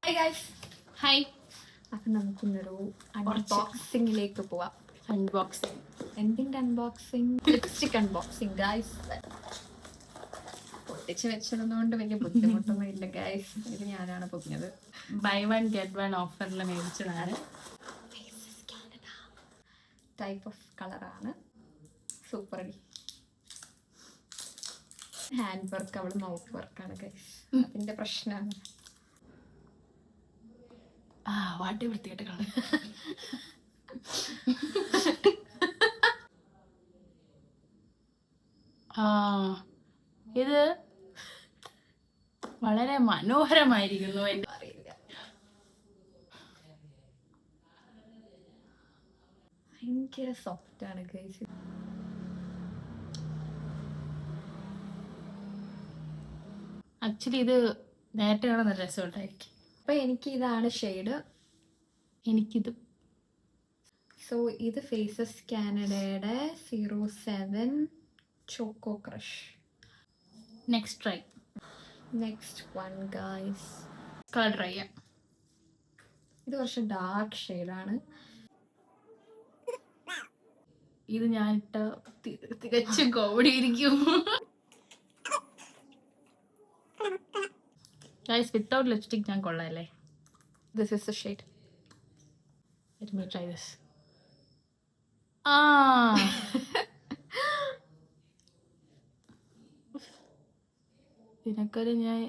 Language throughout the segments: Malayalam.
Hi guys. ഹായ്. അപ്പം നമുക്കിന്നൊരു അൺബോക്സിങ്ങിലേക്ക് പോവാം. അൺബോക്സിങ്. എന്തിൻ്റെ അൺബോക്സിങ്? Lipstick unboxing guys. പൊട്ടിച്ച് വെച്ചിടുന്നതുകൊണ്ട് വലിയ ബുദ്ധിമുട്ടൊന്നും ഇല്ല ഗൈസ്. ഇത് ഞാനാണ് പൊങ്ങിയത്. ബൈ വൺ ഗെറ്റ് വൺ ഓഫറിൽ മേടിച്ചതാണ്. ടൈപ്പ് ഓഫ് കളറാണ്. സൂപ്പർ ഹാൻഡ് വർക്ക്, അവള് മൗത്ത് വർക്കാണ് ഗൈസ്. അതിൻ്റെ പ്രശ്നമാണ്. വാട്ടി വൃത്തിയായിട്ട് കളർ. ഇത് വളരെ മനോഹരമായിരിക്കുന്നു. അറിയില്ല, ഭയങ്കര സോഫ്റ്റ് ആണ് ഗൈസ്. ആക്ച്വലി ഇത് നേരത്തെ കാണാൻ നല്ല രസമുണ്ടായിരിക്കും. അപ്പൊ എനിക്ക് ഇതാണ് ഷെയ്ഡ്. എനിക്കിത്. സോ ഇത് ഫേസസ് കാനഡയുടെ 07 choco crush. Next try. Next one guys. Colour try ചെയ്യാം. ഇത് കുറച്ച് ഡാർക്ക് ഷെയ്ഡാണ്. ഇത് ഞാനിട്ട തികച്ചും കോമഡി ഇരിക്കും. ഗൈസ്, വിത്തൗട്ട് ലിപ്സ്റ്റിക് ഞാൻ കൊള്ളാല്ലേ. This is the shade. Let me try this. ഇതിനൊക്കെ ഞാൻ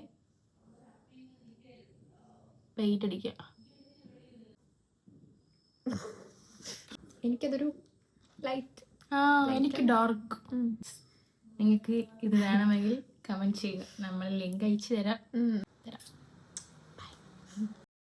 പെയിന്റ് അടിക്കാം. എനിക്കതൊരു ലൈറ്റ്. എനിക്ക് ഡാർക്ക്. നിങ്ങൾക്ക് ഇത് വേണമെങ്കിൽ കമന്റ് ചെയ്യുക. നമ്മൾ ലിങ്ക് അയച്ചു തരാം.